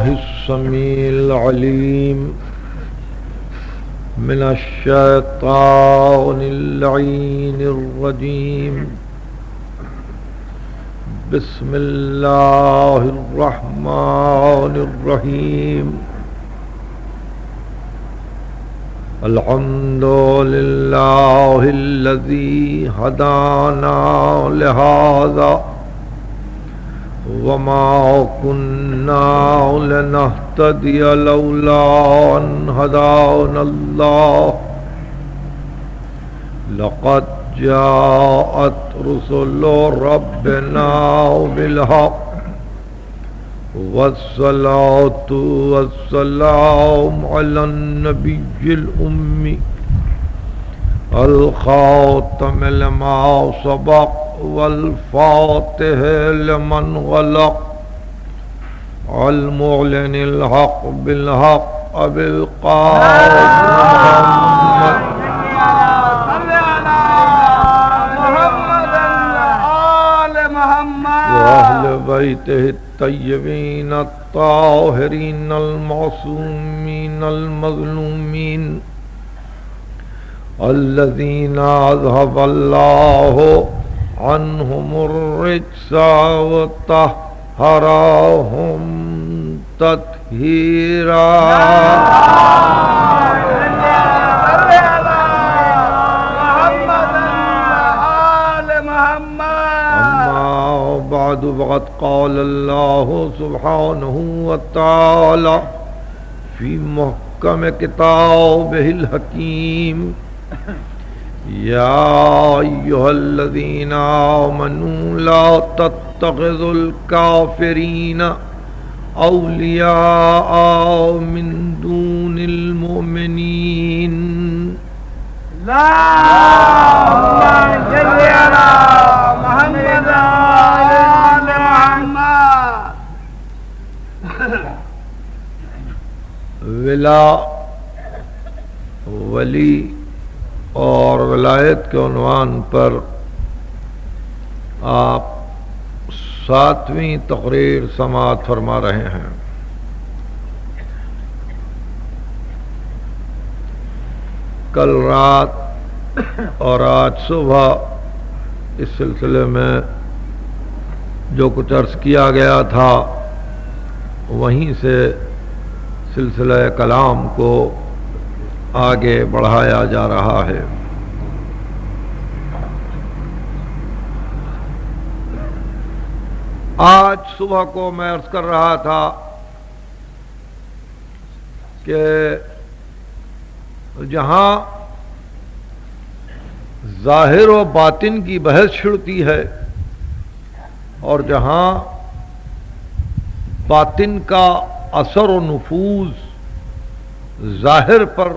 بالله السميع العليم من الشيطان اللعين الرجيم. بسم الله الرحمن الرحيم. الحمد لله الذي هدانا لهذا وما كنا لنهتدي لولا أن هدانا الله. لقد جاءت رسل ربنا بالحق والصلاة والسلام على النبي الأمي الخاتم لما سبق والفاتح لمن غلق المعلن الحق بالحق أبي القاسم محمد وأهل بيته الطيبين الطاهرين المعصومين المظلومين الذين أذهب الله عنهم الرجس وطهرهم تطهيرا. بعد وقد قال الله سبحانه وتعالى في محكم كتابه الحكيم: يا أيها الذين آمنوا لا تتخذوا الكافرين أولياء من دون المؤمنين. لا صل على محمد آل محمد. ولا ولی اور ولایت کے عنوان پر آپ 7ویں تقریر سماعت فرما رہے ہیں. کل رات اور آج صبح اس سلسلے میں جو کچھ عرض کیا گیا تھا وہیں سے سلسلہ کلام کو آگے بڑھایا جا رہا ہے. آج صبح کو میں عرض کر رہا تھا کہ جہاں ظاہر و باطن کی بحث چھڑتی ہے اور جہاں باطن کا اثر و نفوذ ظاہر پر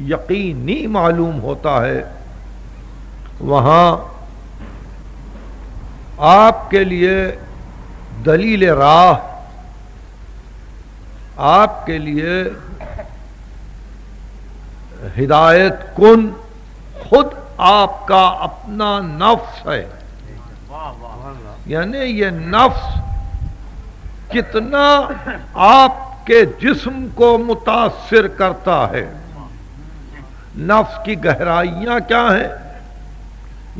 یقینی معلوم ہوتا ہے، وہاں آپ کے لیے دلیل راہ، آپ کے لیے ہدایت کن خود آپ کا اپنا نفس ہے. یعنی یہ نفس کتنا آپ کے جسم کو متاثر کرتا ہے، نفس کی گہرائیاں کیا ہیں،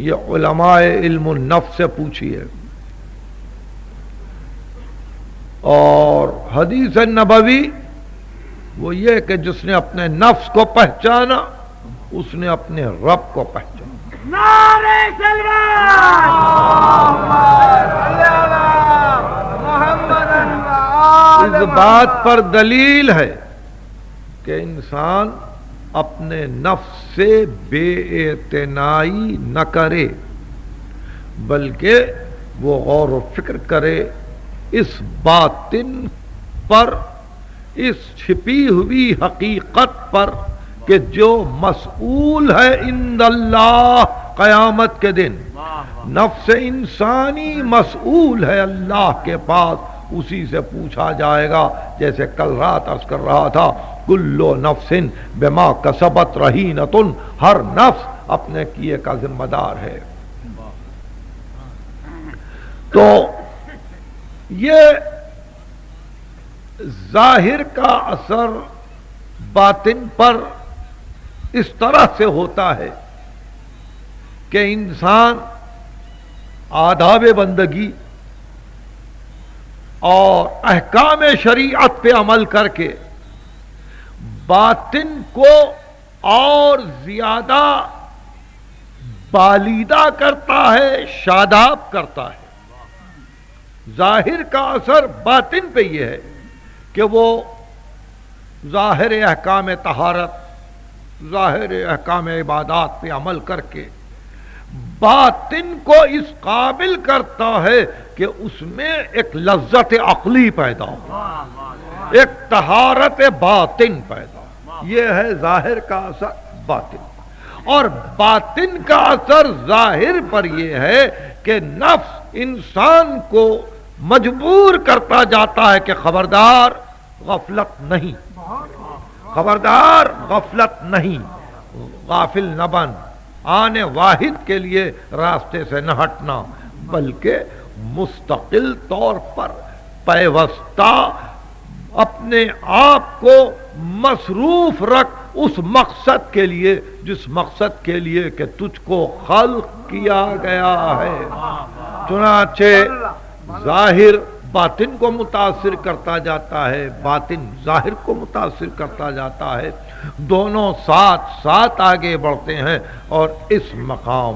یہ علماء علم النفس سے پوچھیے. اور حدیث نبوی وہ یہ کہ جس نے اپنے نفس کو پہچانا اس نے اپنے رب کو پہچانا. نعرہ اس بات پر دلیل ہے کہ انسان اپنے نفس سے بے اعتنائی نہ کرے بلکہ وہ غور و فکر کرے اس باطن پر، اس چھپی ہوئی حقیقت پر کہ جو مسئول ہے عند اللہ قیامت کے دن. نفس انسانی مسئول ہے اللہ کے پاس، اسی سے پوچھا جائے گا. جیسے کل رات عرض کر رہا تھا کل نفس بما کسبت رہینۃ، ہر نفس اپنے کیے کا ذمہ دار ہے. تو یہ ظاہر کا اثر باطن پر اس طرح سے ہوتا ہے کہ انسان آداب بندگی اور احکام شریعت پہ عمل کر کے باطن کو اور زیادہ بالیدہ کرتا ہے، شاداب کرتا ہے۔ ظاہر کا اثر باطن پہ یہ ہے کہ وہ ظاہر احکام طہارت، ظاہر احکام عبادات پہ عمل کر کے باطن کو اس قابل کرتا ہے کہ اس میں ایک لذت عقلی پیدا ہو، ایک طہارت باطن پیدا ہو۔ یہ ہے ظاہر کا اثر باطن، اور باطن کا اثر ظاہر پر یہ ہے کہ نفس انسان کو مجبور کرتا جاتا ہے کہ خبردار غفلت نہیں، خبردار غفلت نہیں، غافل نہ بن، آنے واحد کے لیے راستے سے نہ ہٹنا، بلکہ مستقل طور پر پیوستہ اپنے آپ کو مصروف رکھ اس مقصد کے لیے جس مقصد کے لیے کہ تجھ کو خلق کیا گیا ہے۔ چنانچہ ظاہر باطن کو متاثر کرتا جاتا ہے، باطن ظاہر کو متاثر کرتا جاتا ہے، دونوں ساتھ ساتھ آگے بڑھتے ہیں، اور اس مقام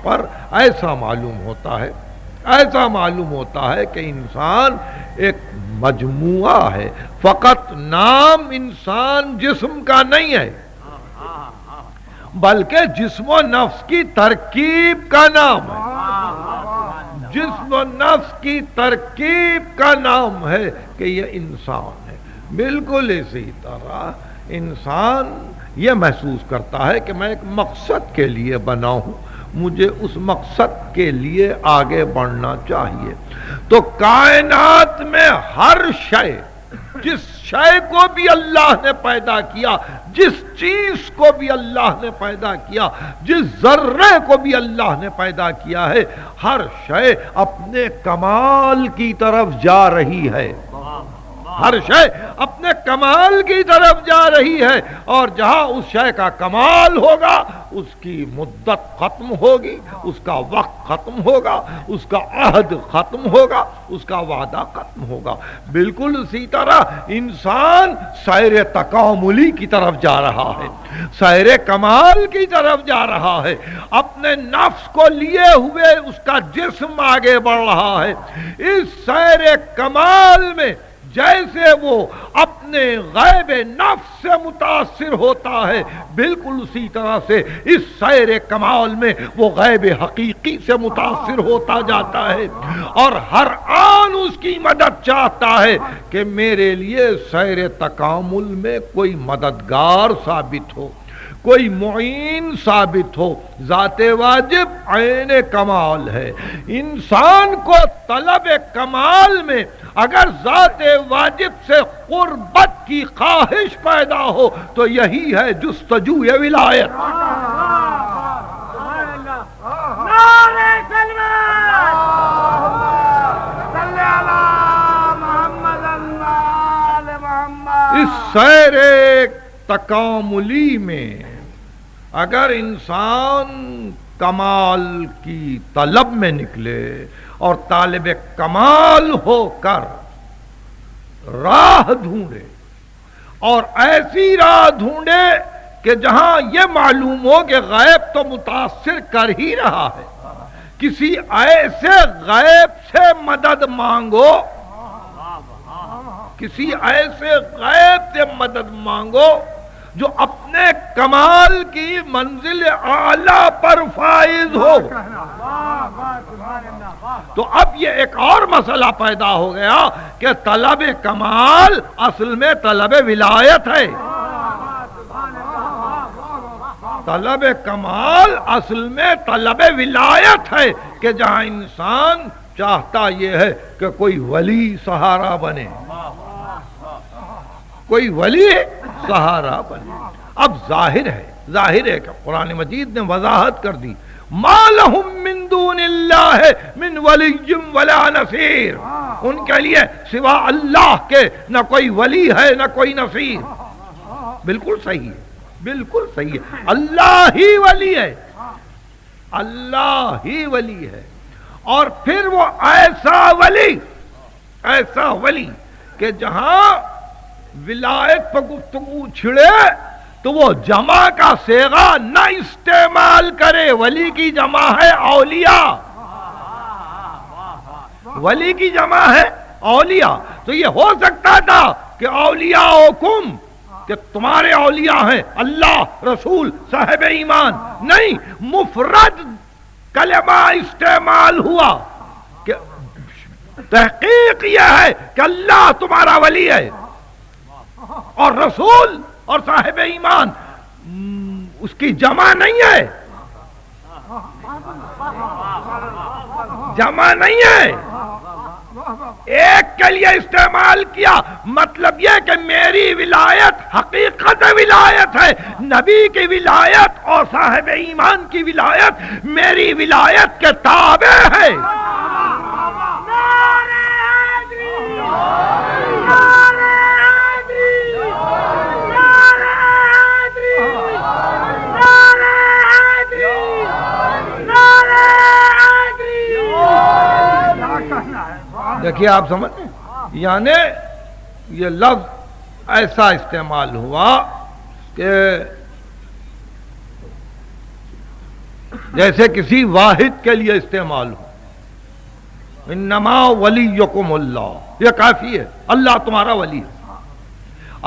پر ایسا معلوم ہوتا ہے کہ انسان ایک مجموعہ ہے، فقط نام انسان جسم کا نہیں ہے بلکہ جسم و نفس کی ترکیب کا نام ہے، جسم و نفس کی ترکیب کا نام ہے کہ یہ انسان ہے۔ بالکل اسی طرح انسان یہ محسوس کرتا ہے کہ میں ایک مقصد کے لیے بنا ہوں، مجھے اس مقصد کے لیے آگے بڑھنا چاہیے۔ تو کائنات میں ہر شے، جس شے کو بھی اللہ نے پیدا کیا، جس چیز کو بھی اللہ نے پیدا کیا، جس ذرے کو بھی اللہ نے پیدا کیا ہے، ہر شے اپنے کمال کی طرف جا رہی ہے، ہر شے اپنے کمال کی طرف جا رہی ہے، اور جہاں اس شے کا کمال ہوگا اس کی مدت ختم ہوگی، اس کا وقت ختم ہوگا، اس کا عہد ختم ہوگا، اس کا وعدہ ختم ہوگا۔ بالکل اسی طرح انسان سیر تکاملی کی طرف جا رہا ہے، سیر کمال کی طرف جا رہا ہے، اپنے نفس کو لیے ہوئے اس کا جسم آگے بڑھ رہا ہے۔ اس سیر کمال میں جیسے وہ اپنے غیب نفس سے متاثر ہوتا ہے، بالکل اسی طرح سے اس سیر کمال میں وہ غیب حقیقی سے متاثر ہوتا جاتا ہے، اور ہر آن اس کی مدد چاہتا ہے کہ میرے لیے سیر تکامل میں کوئی مددگار ثابت ہو، کوئی معین ثابت ہو۔ ذات واجب عین کمال ہے، انسان کو طلب کمال میں اگر ذات واجب سے قربت کی خواہش پیدا ہو تو یہی ہے جستجو ولایت۔ اس سیر تکاملی میں اگر انسان کمال کی طلب میں نکلے اور طالب کمال ہو کر راہ ڈھونڈے، اور ایسی راہ ڈھونڈے کہ جہاں یہ معلوم ہو کہ غیب تو متاثر کر ہی رہا ہے، کسی ایسے غیب سے مدد مانگو، کسی ایسے غیب سے مدد مانگو جو اپنے کمال کی منزل اعلیٰ پر فائز ہو۔ تو اب یہ ایک اور مسئلہ پیدا ہو گیا کہ طلب کمال اصل میں طلب ولایت ہے، طلب کمال اصل میں طلب ولایت ہے، کہ جہاں انسان چاہتا یہ ہے کہ کوئی ولی سہارا بنے، کوئی ولی سہارا بنے۔ اب ظاہر ہے کہ قرآن مجید نے وضاحت کر دی، ما لہم من دون اللہ من ولی ولا نصیر، ان کے لیے سوا اللہ کے نہ کوئی ولی ہے نہ کوئی نصیر. بالکل صحیح ہے, بالکل صحیح ہے. اللہ ہی ولی ہے, اللہ ہی ولی ہے. اور پھر وہ ایسا ولی کہ جہاں ولایت پر گفتگو چھڑے تو وہ جمع کا صیغہ نہ استعمال کرے. ولی کی جمع ہے اولیاء, ولی کی جمع ہے اولیاء. تو یہ ہو سکتا تھا کہ اولیاءکم, کہ تمہارے اولیاء ہیں اللہ, رسول, صاحب ایمان. نہیں, مفرد کلمہ استعمال ہوا کہ تحقیق یہ ہے کہ اللہ تمہارا ولی ہے اور رسول اور صاحب ایمان اس کی جمع نہیں ہے, جمع نہیں ہے, ایک کے لیے استعمال کیا. مطلب یہ کہ میری ولایت حقیقت ولایت ہے, نبی کی ولایت اور صاحب ایمان کی ولایت میری ولایت کے تابع ہے. دیکھیے آپ سمجھ, یعنی یہ لفظ ایسا استعمال ہوا کہ جیسے کسی واحد کے لیے استعمال ہو. انما ولیکم اللہ, یہ کافی ہے, اللہ تمہارا ولی ہے.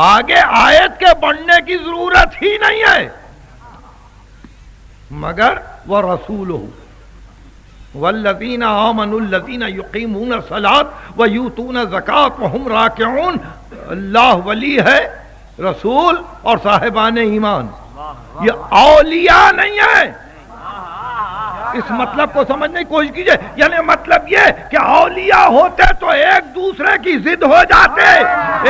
آگے آیت کے پڑھنے کی ضرورت ہی نہیں ہے, مگر وہ رسول ہو. والذین آمنوا الذین یقیمون الصلاۃ ویؤتون الزکاۃ وہم راکعون. اللہ ولی ہے, رسول اور صاحبان ایمان. یہ اولیاء نہیں ہے. اس مطلب کو سمجھنے کی کوشش کیجئے. یعنی مطلب یہ کہ اولیاء ہوتے تو ایک دوسرے کی ضد ہو جاتے,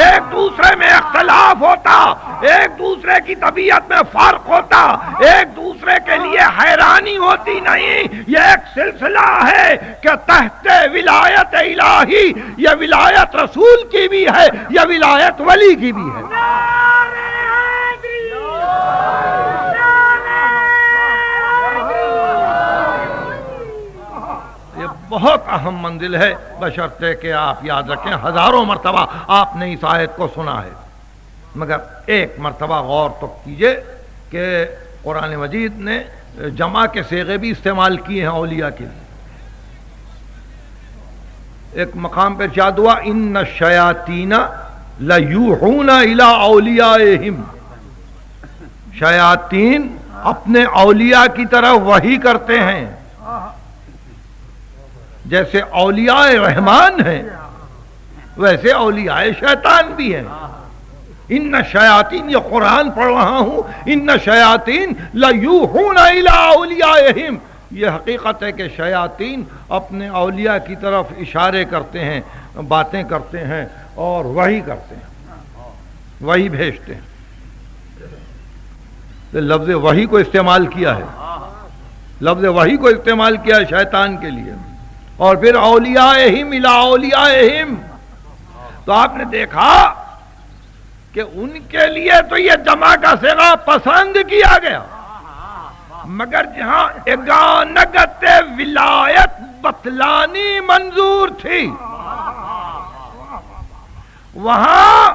ایک دوسرے میں اختلاف ہوتا, ایک دوسرے کی طبیعت میں فرق ہوتا, ایک دوسرے کے لیے حیرانی ہوتی. نہیں, یہ ایک سلسلہ ہے کہ تحت ولایت الہی یہ ولایت رسول کی بھی ہے, یہ ولایت ولی کی بھی ہے. بہت اہم منزل ہے, بشرطے کہ آپ یاد رکھیں ہزاروں مرتبہ آپ نے اس آیت کو سنا ہے, مگر ایک مرتبہ غور تو کیجئے کہ قرآن مجید نے جمع کے صیغے بھی استعمال کیے ہیں اولیاء کے لیے. ایک مقام پر ارشاد ہوا ان الشیاطین لیوحون الی اولیائہم, شیاطین اپنے اولیاء کی طرف وحی کرتے ہیں. جیسے اولیاء رحمان ہیں ویسے اولیاء شیطان بھی ہیں. ان شیاطین, یہ قرآن پڑھ رہا ہوں, ان شیاطین لیوحون الی اولیائہم, یہ حقیقت ہے کہ شیاطین اپنے اولیاء کی طرف اشارے کرتے ہیں, باتیں کرتے ہیں اور وحی کرتے ہیں, وحی بھیجتے ہیں. لفظ وحی کو استعمال کیا ہے, لفظ وحی کو استعمال کیا ہے شیطان کے لیے. اور پھر اولیائہم الی اولیائہم, تو آپ نے دیکھا کہ ان کے لیے تو یہ جمع کا صیغہ پسند کیا گیا, مگر جہاں اگانگت ولایت بتلانی منظور تھی وہاں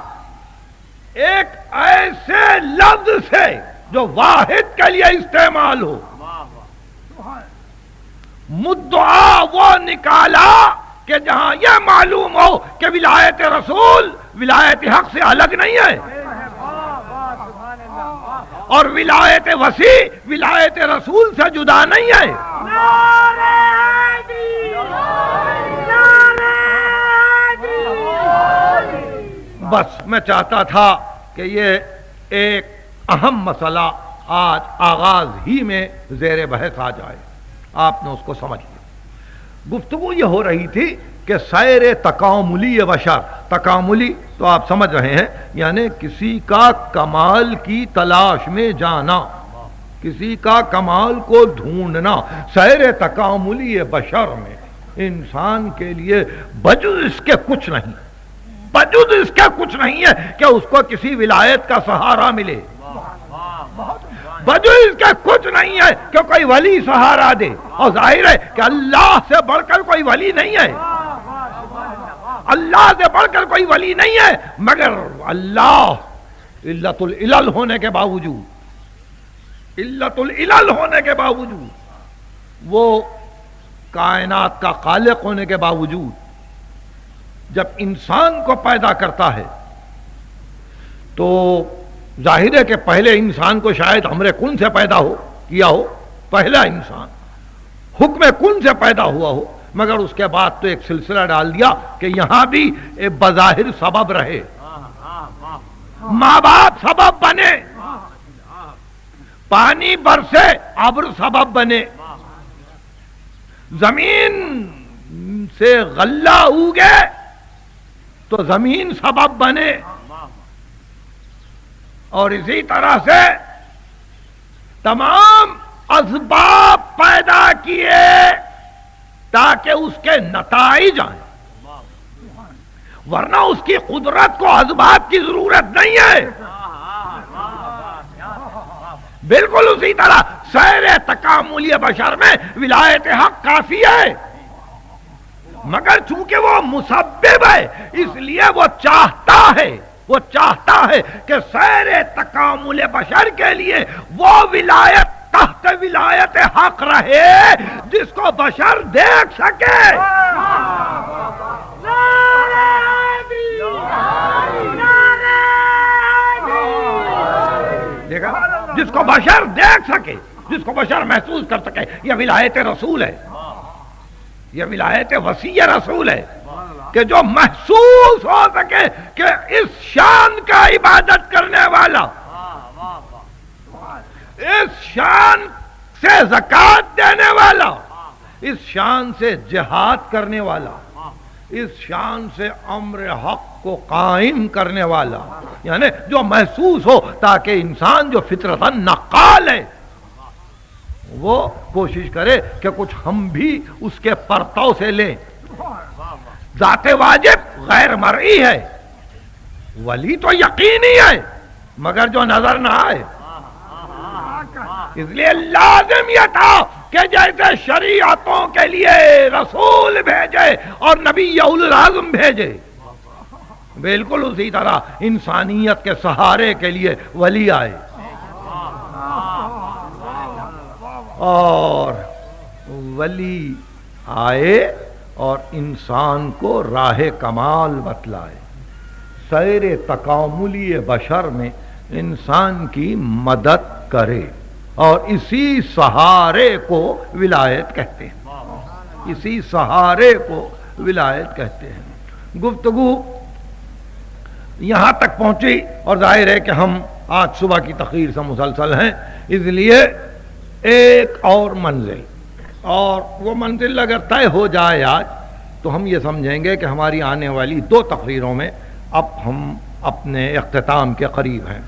ایک ایسے لفظ سے جو واحد کے لیے استعمال ہو, مدعا وہ نکالا کہ جہاں یہ معلوم ہو کہ ولایت رسول ولایت حق سے الگ نہیں ہے, اور ولایت وسیع ولایت رسول سے جدا نہیں ہے. بس میں چاہتا تھا کہ یہ ایک اہم مسئلہ آج آغاز ہی میں زیر بحث آ جائے, آپ نے اس کو سمجھ لیا. گفتگو یہ ہو رہی تھی کہ سیر تکاملی بشر, تکاملی تو آپ سمجھ رہے ہیں یعنی کسی کا کمال کی تلاش میں جانا, کسی کا کمال کو ڈھونڈنا, سیر تکاملی بشر میں انسان کے لیے بجز اس کے کچھ نہیں، بجز اس کے کچھ نہیں ہے کہ اس کو کسی ولایت کا سہارا ملے، بجز اس کے کچھ نہیں ہے کہ کوئی ولی سہارا دے، اور ظاہر ہے کہ اللہ سے بڑھ کر کوئی ولی نہیں ہے، اللہ سے بڑھ کر کوئی ولی نہیں ہے، مگر اللہ علت العلل ہونے کے باوجود، علت العلل ہونے کے باوجود، وہ کائنات کا خالق ہونے کے باوجود جب انسان کو پیدا کرتا ہے تو ظاہر ہے کہ پہلے انسان کو شاید امر کن سے پیدا کیا ہو، پہلا انسان حکم کن سے پیدا ہوا ہو، مگر اس کے بعد تو ایک سلسلہ ڈال دیا کہ یہاں بھی ایک بظاہر سبب رہے، ماں باپ سبب بنے، پانی برسے ابر سبب بنے، زمین سے غلہ اگے تو زمین سبب بنے، اور اسی طرح سے تمام اسباب پیدا کیے تاکہ اس کے نتائج آئیں، ورنہ اس کی قدرت کو اسباب کی ضرورت نہیں ہے۔ بالکل اسی طرح سیر تکاملی بشر میں ولایت حق کافی ہے، مگر چونکہ وہ مسبب ہے اس لیے وہ چاہتا ہے کہ سیر تکامل بشر کے لیے وہ ولایت تحت ولایت حق رہے جس کو بشر دیکھ سکے، جس کو بشر دیکھ سکے، جس کو بشر محسوس کر سکے۔ یہ ولایت رسول ہے، یہ ولایت وسیع رسول ہے کہ جو محسوس ہو سکے کہ اس شان کا عبادت کرنے والا، اس شان سے زکات دینے والا، اس شان سے جہاد کرنے والا، اس شان سے امر حق کو قائم کرنے والا، یعنی جو محسوس ہو تاکہ انسان جو فطرتاً نقال ہے وہ کوشش کرے کہ کچھ ہم بھی اس کے پرتو سے لیں۔ ذات واجب غیر مرئی ہے، ولی تو یقینی ہے مگر جو نظر نہ آئے، اس لیے لازم یہ تھا کہ جیسے شریعتوں کے لیے رسول بھیجے اور نبی اولو العزم بھیجے، بالکل اسی طرح انسانیت کے سہارے کے لیے ولی آئے، اور ولی آئے اور انسان کو راہ کمال بتلائے، سیر تکاملی بشر میں انسان کی مدد کرے، اور اسی سہارے کو ولایت کہتے ہیں، اسی سہارے کو ولایت کہتے ہیں۔ گفتگو یہاں تک پہنچی، اور ظاہر ہے کہ ہم آج صبح کی تقریر سے مسلسل ہیں، اس لیے ایک اور منزل، اور وہ منزل اگر طے ہو جائے آج تو ہم یہ سمجھیں گے کہ ہماری آنے والی 2 تقریروں میں اب ہم اپنے اختتام کے قریب ہیں۔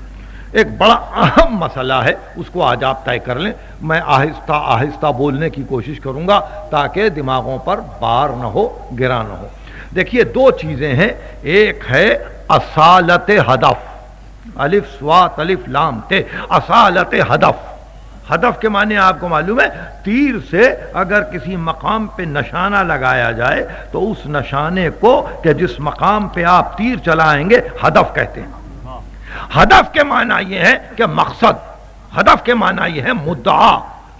ایک بڑا اہم مسئلہ ہے، اس کو آج آپ طے کر لیں، میں آہستہ آہستہ بولنے کی کوشش کروں گا تاکہ دماغوں پر بار نہ ہو، گرا نہ ہو۔ دیکھیے 2 چیزیں ہیں، ایک ہے اصالت ہدف، الف صاد الف لام تے، اصالت ہدف۔ ہدف کے معنی آپ کو معلوم ہے، تیر سے اگر کسی مقام پہ نشانہ لگایا جائے تو اس نشانے کو کہ جس مقام پہ آپ تیر چلائیں گے ہدف کہتے ہیں۔ ہدف کے معنی یہ ہے کہ مقصد، ہدف کے معنی یہ ہے مدعا،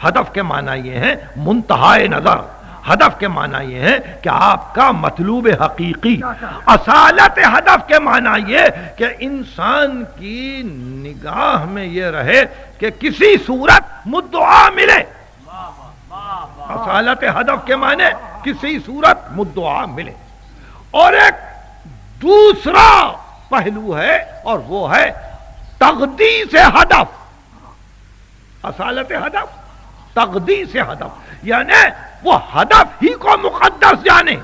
ہدف کے معنی یہ ہے منتہائے نظر، ہدف کے معنی یہ ہے کہ آپ کا مطلوب حقیقی۔ اصالت ہدف کے معنی یہ کہ انسان کی نگاہ میں یہ رہے کہ کسی صورت مدعا ملے، اصالت ہدف کے معنی کسی صورت مدعا ملے۔ اور ایک دوسرا پہلو ہے اور وہ ہے تقدیس ہدف، اصالت ہدف تقدیس ہدف، یعنی وہ ہدف ہی کو مقدس جانے۔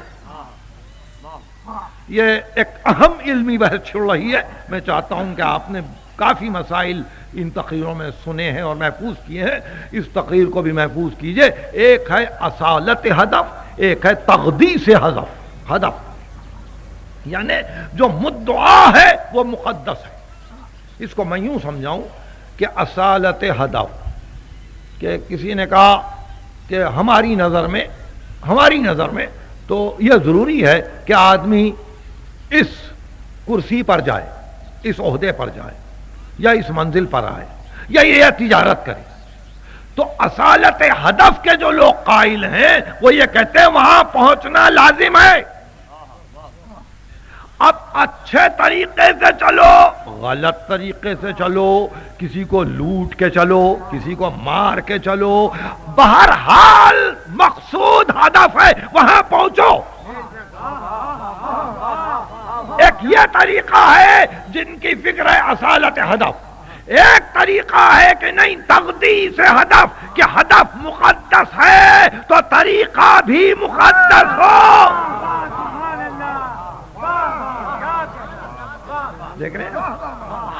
یہ ایک اہم علمی بحث چل رہی ہے، میں چاہتا ہوں کہ آپ نے کافی مسائل ان تقریروں میں سنے ہیں اور محفوظ کیے ہیں، اس تقریر کو بھی محفوظ کیجئے۔ ایک ہے اصالت ہدف، ایک ہے تقدیس ہدف، یعنی جو مدعا ہے وہ مقدس ہے۔ اس کو میں یوں سمجھاؤں کہ اصالت ہدف، کہ کسی نے کہا کہ ہماری نظر میں تو یہ ضروری ہے کہ آدمی اس کرسی پر جائے، اس عہدے پر جائے، یا اس منزل پر آئے، یا یہ تجارت کرے۔ تو اصالت ہدف کے جو لوگ قائل ہیں وہ یہ کہتے ہیں وہاں پہنچنا لازم ہے۔ اب اچھے طریقے سے چلو، غلط طریقے سے چلو، کسی کو لوٹ کے چلو، کسی کو مار کے چلو، بہرحال مقصود ہدف ہے، وہاں پہنچو۔ ایک یہ طریقہ ہے جن کی فکر ہے اصالت ہدف، ایک طریقہ ہے کہ نہیں تقدیس ہدف، کہ ہدف مقدس ہے تو طریقہ بھی مقدس ہو۔ دیکھ رہے ہیں،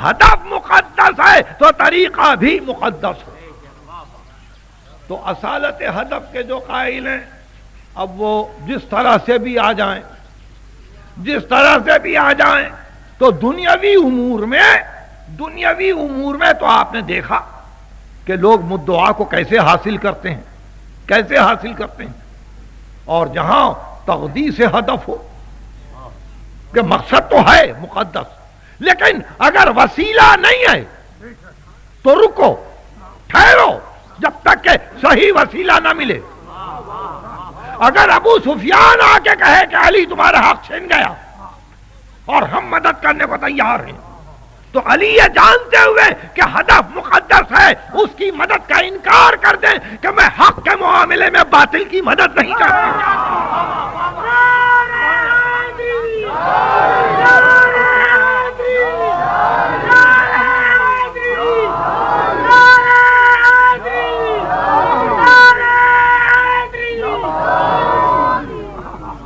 ہدف مقدس ہے تو طریقہ بھی مقدس ہو۔ تو اصالت ہدف کے جو قائل ہیں، اب وہ جس طرح سے بھی آ جائیں تو دنیاوی امور میں تو آپ نے دیکھا کہ لوگ مدعا کو کیسے حاصل کرتے ہیں، اور جہاں تقدیس ہدف ہو کہ مقصد تو ہے مقدس، لیکن اگر وسیلہ نہیں ہے تو رکو، ٹھہرو جب تک کہ صحیح وسیلہ نہ ملے۔ اگر ابو سفیان آ کے کہے کہ علی تمہارا حق چھن گیا اور ہم مدد کرنے کو تیار ہیں، تو علی یہ جانتے ہوئے کہ ہدف مقدس ہے اس کی مدد کا انکار کر دیں کہ میں حق کے معاملے میں باطل کی مدد نہیں کرتا۔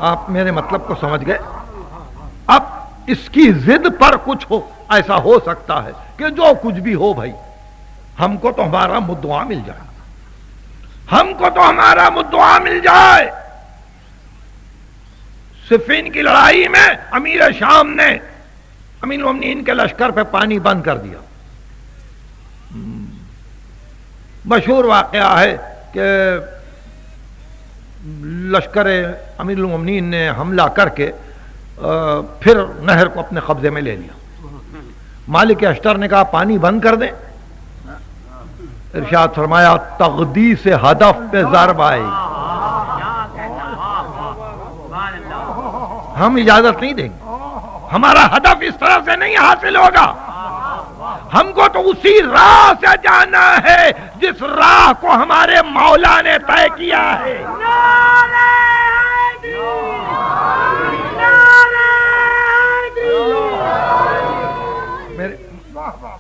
آپ میرے مطلب کو سمجھ گئے؟ اب اس کی ضد پر کچھ ہو، ایسا ہو سکتا ہے کہ جو کچھ بھی ہو بھائی، ہم کو تو ہمارا مدعا مل جائے۔ صفین کی لڑائی میں امیر شام نے امیر المومنین کے لشکر پہ پانی بند کر دیا۔ مشہور واقعہ ہے کہ لشکر امیر المومنین نے حملہ کر کے پھر نہر کو اپنے قبضے میں لے لیا۔ مالک اشتر نے کہا پانی بند کر دیں، ارشاد فرمایا تقدیس ہدف پہ ضرب آئے گی، ہم اجازت نہیں دیں گے، ہمارا ہدف اس طرح سے نہیں حاصل ہوگا، ہم کو تو اسی راہ سے جانا ہے جس راہ کو ہمارے مولا نے طے کیا ہے۔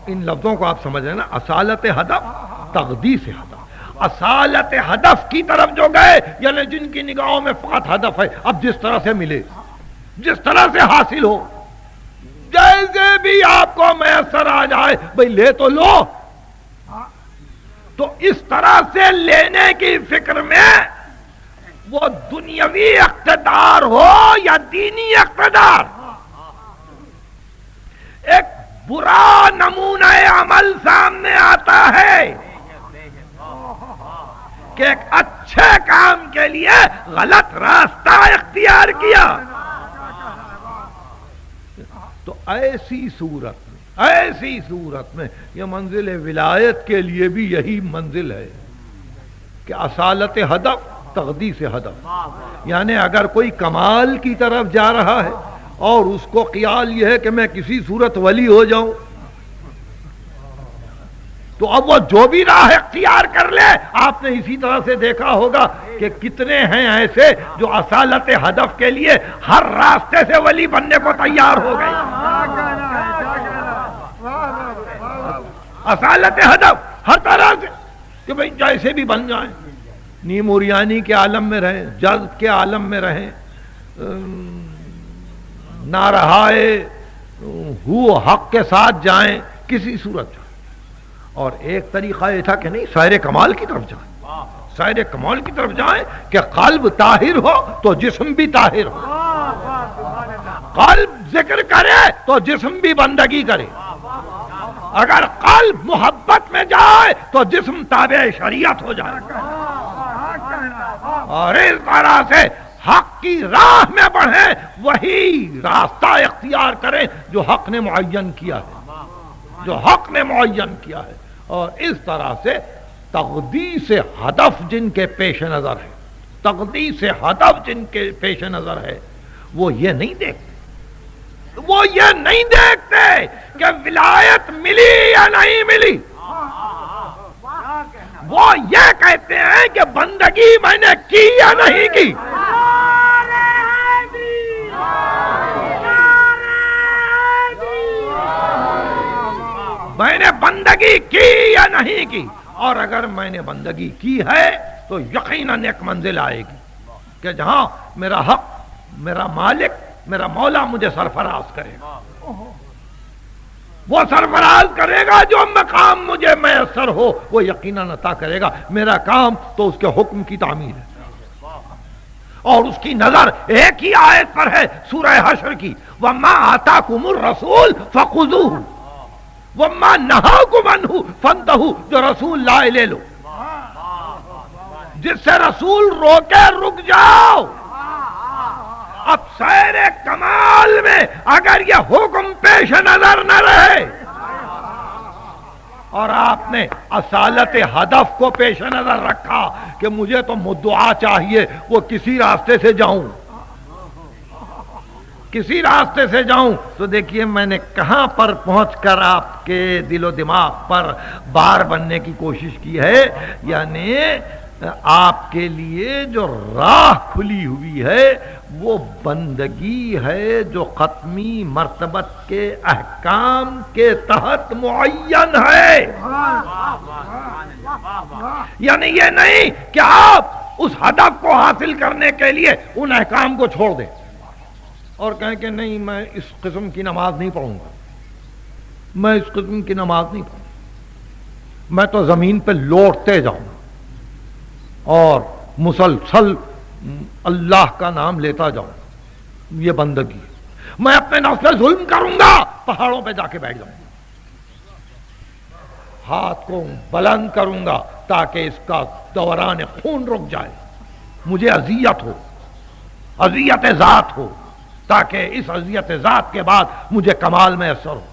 ان لفظوں کو آپ سمجھ رہے ہیں نا، اصالت ہدف، تقدیس ہدف۔ اصالت ہدف کی طرف جو گئے، یعنی جن کی نگاہوں میں فقط ہدف ہے، اب جس طرح سے ملے، جس طرح سے حاصل ہو، جیسے بھی آپ کو میسر آ جائے بھئی لے تو لو۔ تو اس طرح سے لینے کی فکر میں وہ دنیاوی اقتدار ہو یا دینی اقتدار، ایک برا نمونہ عمل سامنے آتا ہے کہ ایک اچھے کام کے لیے غلط راستہ اختیار کیا۔ تو ایسی صورت میں یہ منزل ولایت کے لیے بھی یہی منزل ہے کہ اصالت ہدف، تقدیس ہدف، یعنی اگر کوئی کمال کی طرف جا رہا ہے اور اس کو خیال یہ ہے کہ میں کسی صورت ولی ہو جاؤں، تو اب وہ جو بھی راہ اختیار کر لے۔ آپ نے اسی طرح سے دیکھا ہوگا کہ کتنے ہیں ایسے جو اصالت ہدف کے لیے ہر راستے سے ولی بننے کو تیار ہو گئے۔ اصالت ہدف ہر طرح سے کہ بھئی جیسے بھی بن جائیں، نیموریانی کے عالم میں رہیں، جذب کے عالم میں رہیں، نہ رہائے ہو حق کے ساتھ جائیں، کسی صورت جائیں۔ اور ایک طریقہ یہ تھا کہ نہیں، سیر کمال کی طرف جائیں، سائر کمال کی طرف جائیں کہ قلب طاہر ہو تو جسم بھی طاہر ہو، قلب ذکر کرے تو جسم بھی بندگی کرے، اگر قلب محبت میں جائے تو جسم تابع شریعت ہو جائے، اور اس طرح سے حق کی راہ میں بڑھیں، وہی راستہ اختیار کریں جو حق نے معین کیا ہے، جو حق نے معین کیا ہے، اور اس طرح سے تقدیس ہدف جن کے پیش نظر ہے، تقدیس ہدف جن کے پیش نظر ہے، وہ یہ نہیں دیکھتے، وہ یہ نہیں دیکھتے کہ ولایت ملی یا نہیں ملی، وہ یہ کہتے ہیں کہ بندگی میں نے کی یا نہیں کی، میں نے بندگی کی یا نہیں کی، اور اگر میں نے بندگی کی ہے تو یقیناً ایک منزل آئے گی کہ جہاں میرا حق، میرا مالک، میرا مولا مجھے سرفراز کرے گا، وہ سرفراز کرے گا، جو مقام مجھے میسر ہو وہ یقیناً عطا کرے گا، میرا کام تو اس کے حکم کی تعمیل ہے، اور اس کی نظر ایک ہی آیت پر ہے سورہ حشر کی، وَمَا آتَاكُمُ الرَّسُولُ فَخُذُوهُ وَمَا نَهَاكُمْ عَنْهُ فَانْتَهُوا، جو رسول لائے لے لو، جس سے رسول روکے رک جاؤ۔ اب سیر کمال میں اگر یہ حکم پیش نظر نہ رہے اور آپ نے اصالت ہدف کو پیش نظر رکھا کہ مجھے تو مدعا چاہیے، وہ کسی راستے سے جاؤں، کسی راستے سے جاؤں، تو دیکھیے میں نے کہاں پر پہنچ کر آپ کے دل و دماغ پر بار بننے کی کوشش کی ہے، یعنی آپ کے لیے جو راہ کھلی ہوئی ہے وہ بندگی ہے جو ختمی مرتبت کے احکام کے تحت معین ہے، یعنی یہ نہیں کہ آپ اس ہدف کو حاصل کرنے کے لیے ان احکام کو چھوڑ دیں اور کہیں کہ نہیں میں اس قسم کی نماز نہیں پڑھوں گا، میں اس قسم کی نماز نہیں پڑھوں گا، میں تو زمین پہ لوٹتے جاؤں گا اور مسلسل اللہ کا نام لیتا جاؤں گا، یہ بندگی ہے، میں اپنے نفس پہ ظلم کروں گا، پہاڑوں پہ جا کے بیٹھ جاؤں گا، ہاتھ کو بلند کروں گا تاکہ اس کا دوران خون رک جائے، مجھے اذیت ہو، اذیت ذات ہو، تاکہ اس اذیت ذات کے بعد مجھے کمال میں اثر ہو۔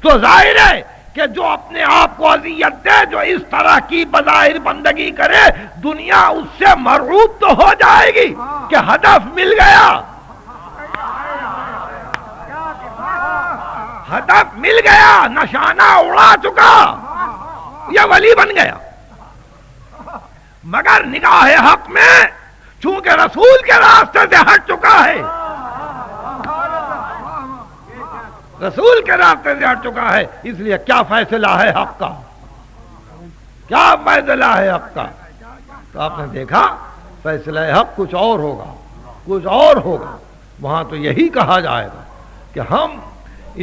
تو ظاہر ہے کہ جو اپنے آپ کو اذیت دے، جو اس طرح کی بظاہر بندگی کرے، دنیا اس سے مرعوب تو ہو جائے گی کہ ہدف مل گیا، ہدف مل گیا، نشانہ اڑا چکا، یہ ولی بن گیا، مگر نگاہ حق میں چونکہ رسول کے راستے سے ہٹ چکا ہے، رسول کے راستے سے ہٹ چکا ہے، اس لیے کیا فیصلہ ہے حق کا، کیا فیصلہ ہے حق کا؟ تو آپ نے دیکھا فیصلہ حق کچھ اور ہوگا، کچھ اور ہوگا، وہاں تو یہی کہا جائے گا کہ ہم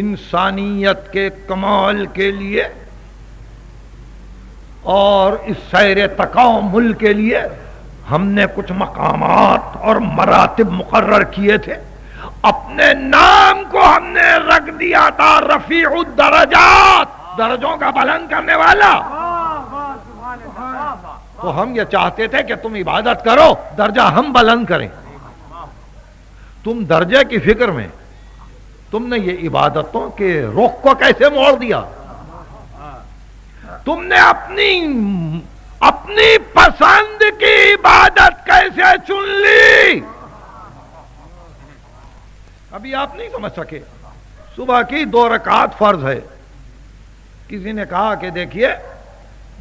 انسانیت کے کمال کے لیے اور اس سیر تکامل کے لیے ہم نے کچھ مقامات اور مراتب مقرر کیے تھے، اپنے نام کو ہم نے رکھ دیا تھا رفیع الدرجات، درجوں کا بلند کرنے والا، تو ہم یہ چاہتے تھے کہ تم عبادت کرو، درجہ ہم بلند کریں، تم درجے کی فکر میں تم نے یہ عبادتوں کے رخ کو کیسے موڑ دیا، تم نے اپنی پسند کی عبادت کیسے چن لی، ابھی آپ نہیں سمجھ سکے۔ صبح کی 2 رکعت فرض ہے، کسی نے کہا کہ دیکھیے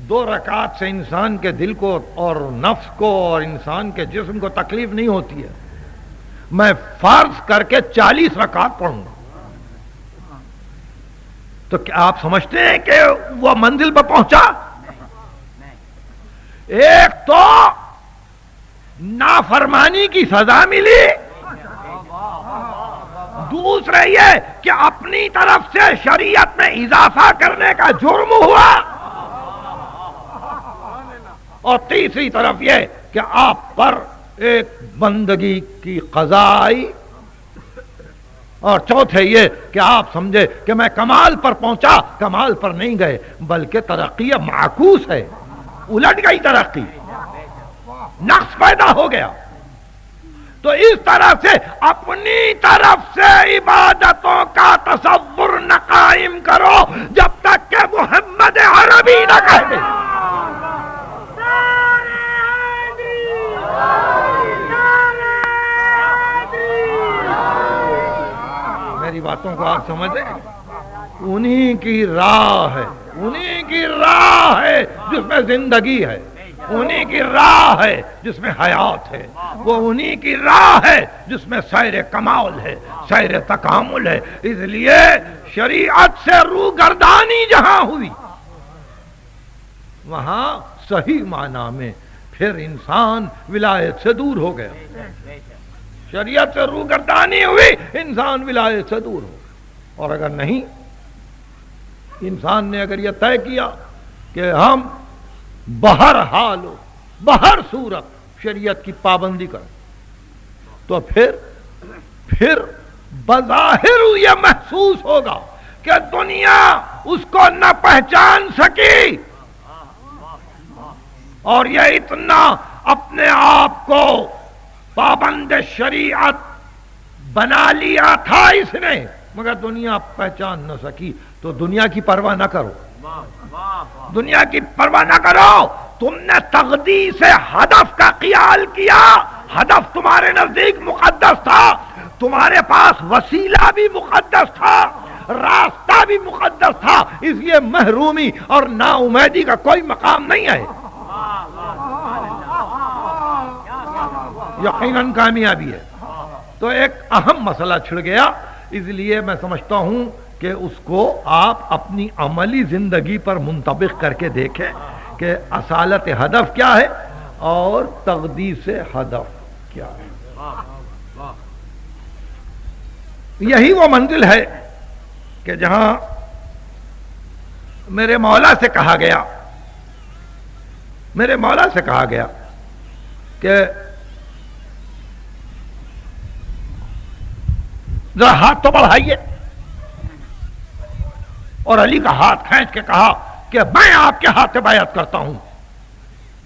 2 رکعت سے انسان کے دل کو اور نفس کو اور انسان کے جسم کو تکلیف نہیں ہوتی ہے، میں فرض کر کے 40 رکعت پڑھوں گا، تو کیا آپ سمجھتے ہیں کہ وہ منزل پر پہنچا؟ ایک تو نافرمانی کی سزا ملی، دوسرے یہ کہ اپنی طرف سے شریعت میں اضافہ کرنے کا جرم ہوا، اور تیسری طرف یہ کہ آپ پر ایک بندگی کی قضا آئی، اور چوتھے یہ کہ آپ سمجھے کہ میں کمال پر پہنچا، کمال پر نہیں گئے بلکہ ترقی معکوس ہے، الٹ گئی ترقی، نقص پیدا ہو گیا۔ تو اس طرح سے اپنی طرف سے عبادتوں کا تصور نہ قائم کرو جب تک کہ محمد عربی نہ کہہ دے۔ میری باتوں کو آپ سمجھیں، انہی کی راہ ہے، انہی کی راہ ہے جس میں زندگی ہے، انہی کی راہ ہے جس میں حیات ہے، وہ انہی کی راہ ہے جس میں سیر کمال ہے، سیر تکامل ہے۔ اس لیے شریعت سے روگردانی جہاں ہوئی وہاں صحیح معنی میں پھر انسان ولایت سے دور ہو گیا، شریعت سے روگردانی ہوئی انسان ولایت سے دور ہو گیا۔ اور اگر نہیں، انسان نے اگر یہ طے کیا کہ ہم بہر حال ہو بہر صورت شریعت کی پابندی کریں، تو پھر بظاہر یہ محسوس ہوگا کہ دنیا اس کو نہ پہچان سکی، اور یہ اتنا اپنے آپ کو پابند شریعت بنا لیا تھا اس نے، مگر دنیا پہچان نہ سکی۔ تو دنیا کی پرواہ نہ کرو، دنیا کی پرواہ نہ کرو۔ تم نے تقدیس ہدف کا خیال کیا، ہدف تمہارے نزدیک مقدس تھا، تمہارے پاس وسیلہ بھی مقدس تھا، راستہ بھی مقدس تھا، اس لیے محرومی اور نا امیدی کا کوئی مقام نہیں ہے، یقیناً کامیابی ہے۔ تو ایک اہم مسئلہ چھڑ گیا، اس لیے میں سمجھتا ہوں کہ اس کو آپ اپنی عملی زندگی پر منطبق کر کے دیکھیں کہ اصالت ہدف کیا ہے اور تقدیس ہدف کیا ہے۔ یہی وہ منزل ہے کہ جہاں میرے مولا سے کہا گیا کہ ذرا ہاتھ تو بڑھائیے، اور علی کا ہاتھ کھینچ کے کہا کہ میں آپ کے ہاتھ سے بیعت کرتا ہوں۔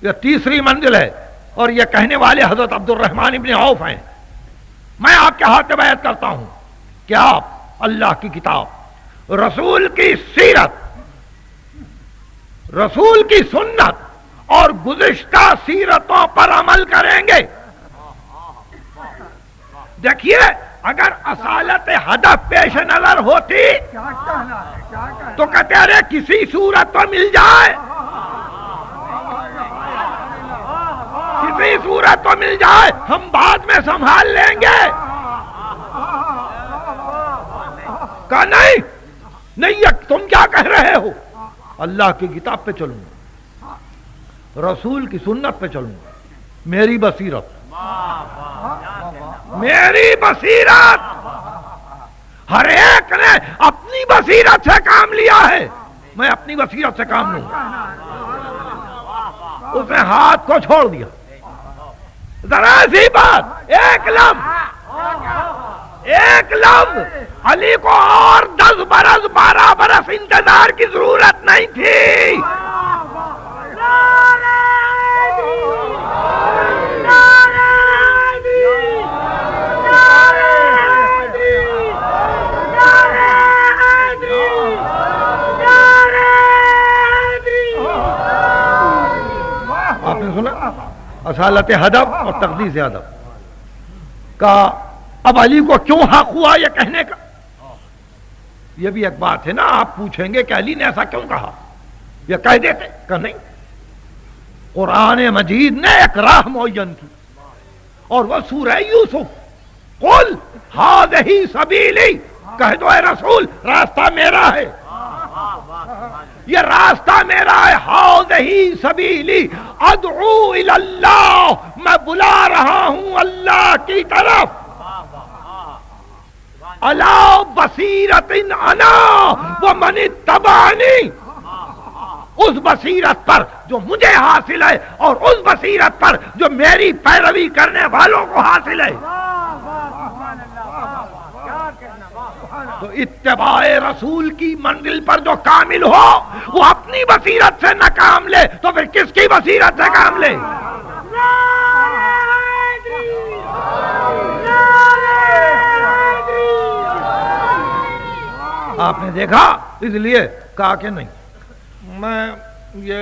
یہ تیسری منزل ہے، اور یہ کہنے والے حضرت عبد الرحمن ابن عوف ہیں۔ میں آپ کے ہاتھ سے بیعت کرتا ہوں کہ آپ اللہ کی کتاب، رسول کی سیرت، رسول کی سنت اور گزشتہ سیرتوں پر عمل کریں گے۔ دیکھیے، اگر اصالت ہدف پیش نظر ہوتی تو کہتے ارے کسی صورت تو مل جائے، کسی صورت تو مل جائے، ہم بعد میں سنبھال لیں گے۔ کہا نہیں، تم کیا کہہ رہے ہو؟ اللہ کی کتاب پہ چلوں گا، رسول کی سنت پہ چلوں گا، میری بصیرت، میری بصیرت۔ ہر ایک نے اپنی بصیرت سے کام لیا ہے، میں اپنی بصیرت سے کام لوں گا۔ اس نے ہاتھ کو چھوڑ دیا۔ ذرا سی بات، ایک لفظ علی کو اور 10 برس 12 برس انتظار کی ضرورت نہیں تھی۔ آپ نے سنا اصالت ہدف اور تقدیس ہدف کا۔ اب علی کو کیوں حق ہوا یہ کہنے کا؟ یہ بھی ایک بات ہے نا، آپ پوچھیں گے کہ علی نے ایسا کیوں کہا، یہ کہہ دیتے کہ نہیں، قرآن مجید نے ایک راہ معین کی، اور وہ سورہ یوسف، قل ہذہ سبیلی، کہہ دو اے رسول راستہ میرا ہے، یہ راستہ میرا ہے، ہذہ سبیلی ادعو الی اللہ، میں بلا رہا ہوں اللہ کی طرف، الا بصیرۃ انا ومن اتبعنی، اس بصیرت پر جو مجھے حاصل ہے اور اس بصیرت پر جو میری پیروی کرنے والوں کو حاصل ہے. تو اتباع رسول کی منزل پر جو کامل ہو وہ اپنی بصیرت سے نہ کام لے تو پھر کس کی بصیرت سے کام لے؟ آپ نے دیکھا، اس لیے کہا کہ نہیں، میں یہ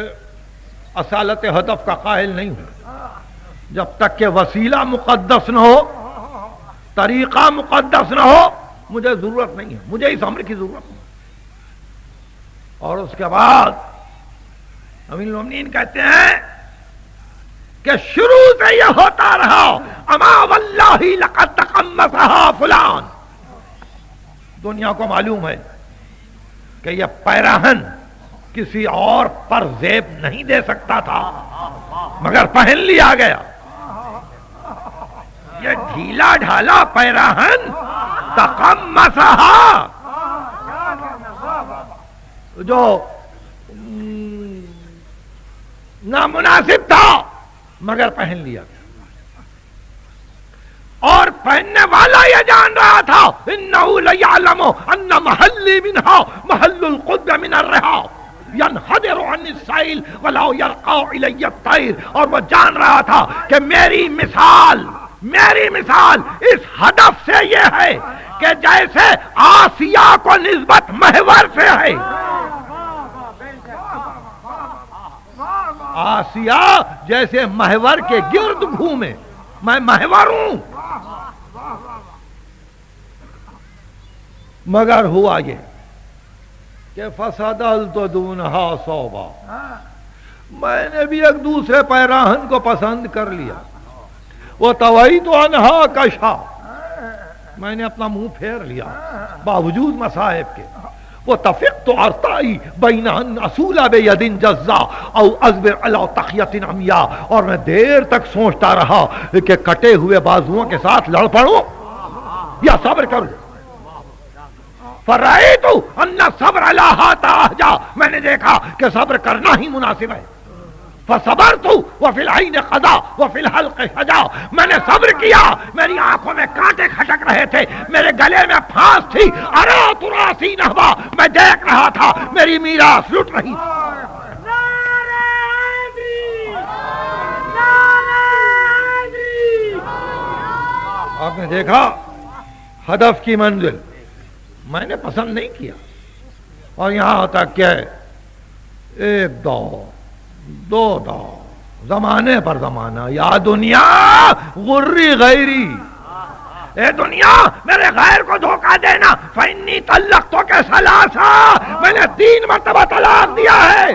اصالت ہدف کا قائل نہیں ہوں جب تک کہ وسیلہ مقدس نہ ہو، طریقہ مقدس نہ ہو، مجھے ضرورت نہیں ہے، مجھے اس امر کی ضرورت نہیں. اور اس کے بعد امیر المومنین کہتے ہیں کہ شروع سے یہ ہوتا رہا، اما واللہ لقد تقمصها فلان. دنیا کو معلوم ہے کہ یہ پیراہن کسی اور پر زیب نہیں دے سکتا تھا مگر پہن لیا گیا. یہ ڈھیلا ڈھالا پیراہن تقمصها جو نامناسب تھا مگر پہن لیا گیا. اور پہننے والا یہ جان رہا تھا انہو لیعلم ان محلی منہا محل القدب من الرحا ینحدر عن السائل ولا یرقع الی الطیر. اور وہ جان رہا تھا کہ میری مثال اس ہدف سے یہ ہے کہ جیسے آسیہ کو نسبت محور سے ہے، آسیہ جیسے محور کے گرد گھومے، میں محور ہوں. مگر ہوا یہ کہ فسدلت دونہا صوبا، میں نے بھی ایک دوسرے پیراہن کو پسند کر لیا. وہ تویت عنہا کشا، میں نے اپنا منہ پھیر لیا باوجود مصائب کے. وہ تفقت ارتائی بین ان اصول بید جزا او اصبر علی تخیت عمیا، اور میں دیر تک سوچتا رہا کہ کٹے ہوئے بازوؤں کے ساتھ لڑ پڑوں یا صبر کروں. فرأیت ان صبر علی ہذا احجا، میں نے دیکھا کہ صبر کرنا ہی مناسب ہے. فصبرت وفی العین قضا وفی الحلق حجا، میں نے صبر کیا، میری آنکھوں میں کانٹے کھٹک رہے تھے، میرے گلے میں پھانس تھی. ارات راسی نحوا، میں دیکھ رہا تھا میری میراث لٹ رہی تھی. آپ نے دیکھا ہدف کی منزل میں نے پسند نہیں کیا. اور یہاں تک کہ ایک دور، دو دور، زمانے پر زمانہ، یا دنیا غری غیری، اے دنیا میرے غیر کو دھوکہ دینا، فإنی طلقتک ثلاثا، میں نے 3 مرتبہ طلاق دیا ہے.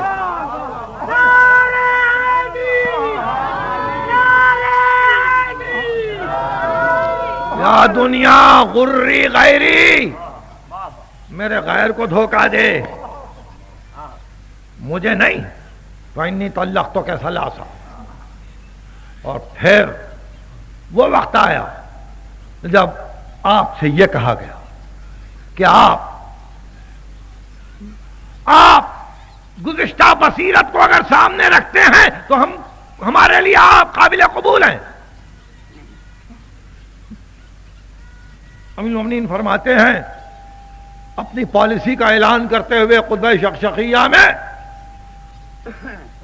یا دنیا غری غیری، میرے غیر کو دھوکہ دے، مجھے نہیں. فإنی طلقتک ثلاثا. اور پھر وہ وقت آیا جب آپ سے یہ کہا گیا کہ آپ گزشتہ بصیرت کو اگر سامنے رکھتے ہیں تو ہمارے لیے آپ قابل قبول ہیں. امیر المومنین فرماتے ہیں اپنی پالیسی کا اعلان کرتے ہوئے خطبہ شقشقیہ میں،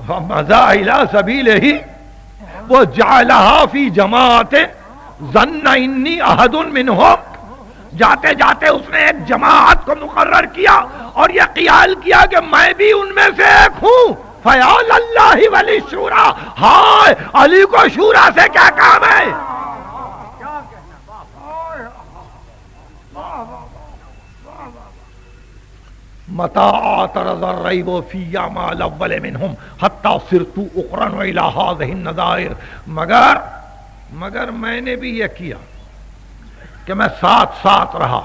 مَضَى إِلَىٰ سَبِيلِهِ وَجَعَلَهَا فِي جَمَاعَةٍ ظَنَّ إِنِّي أَحَدٌ مِّنْهُمْ، جاتے جاتے اس نے ایک جماعت کو مقرر کیا اور یہ خیال کیا کہ میں بھی ان میں سے ایک ہوں. فَيَا لَلَّهِ وَلِلشُّورَىٰ، ہائے علی کو شورا سے کیا کام ہے. متى اعترض الريب في ما الاول منهم حتى صرت اقرن الى هذه النظائر، مگر میں نے بھی یہ کیا کہ میں ساتھ رہا.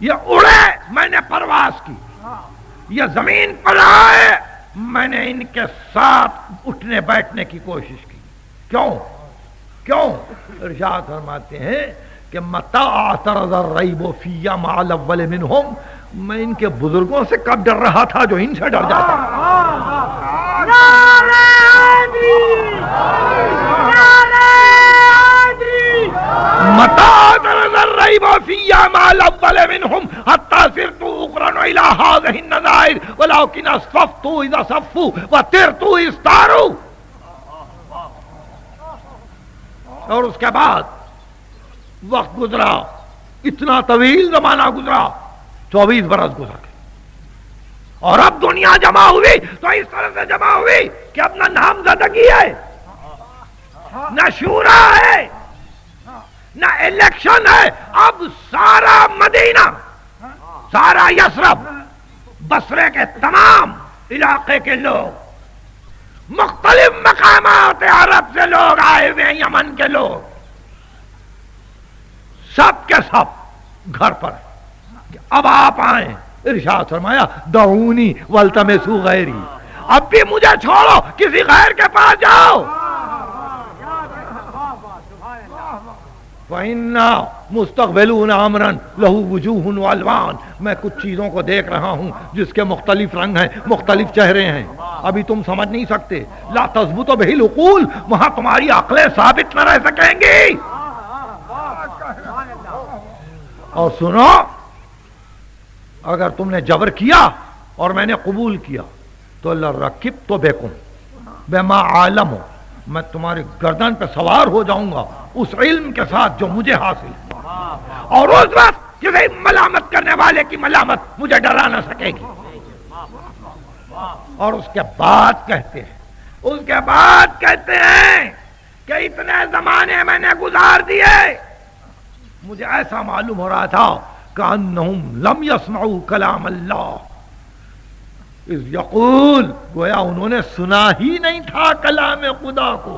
یہ اڑے میں نے پرواز کی، یہ زمین پر آئے میں نے ان کے ساتھ اٹھنے بیٹھنے کی کوشش کی. کیوں؟ ارشاد فرماتے ہیں کہ متى اعترض الريب في ما الاول منهم، میں ان کے بزرگوں سے کب ڈر رہا تھا جو ان سے ڈر جاتا. متى درز الريب في ما الأول منهم حتى صرت أقرن إلى هذه النظائر ولكن أصففت إذا صفوا وطرت استاروا. اور اس کے بعد وقت گزرا، اتنا طویل زمانہ گزرا، 24 برس گزر گئے، اور اب دنیا جمع ہوئی تو اس طرح سے جمع ہوئی کہ اب نہ نامزدگی ہے، نہ شورا ہے، نہ الیکشن ہے. اب سارا مدینہ، سارا یثرب، بصرے کے تمام علاقے کے لوگ، مختلف مقامات عرب سے لوگ آئے ہوئے، یمن کے لوگ، سب کے سب گھر پر. اب آپ آئیں، ارشاد فرمایا دعونی والتمسوا غیری، اب بھی مجھے چھوڑو، کسی غیر کے پاس جاؤ. فَإِنَّا مُسْتَقْبِلُونَ عَمْرًا لَهُ وُجُوهٌ وَأَلْوَانٌ، میں کچھ چیزوں کو دیکھ رہا ہوں جس کے مختلف رنگ ہیں، مختلف چہرے ہیں، ابھی تم سمجھ نہیں سکتے. لا تثبت بہ العقول، وہاں تمہاری عقلیں ثابت نہ رہ سکیں گی. اور سنو، اگر تم نے جبر کیا اور میں نے قبول کیا تو لرکبت بکم بما عالم، میں تمہاری گردن پہ سوار ہو جاؤں گا اس علم کے ساتھ جو مجھے حاصل، اور اس وقت کسی ملامت کرنے والے کی ملامت مجھے ڈرا نہ سکے گی. اور اس کے بعد کہتے ہیں کہ اتنے زمانے میں نے گزار دیے، مجھے ایسا معلوم ہو رہا تھا کأنہم لم یسمعوا کلام اللہ اذ یقول، گویا انہوں نے سنا ہی نہیں تھا کلام خدا کو،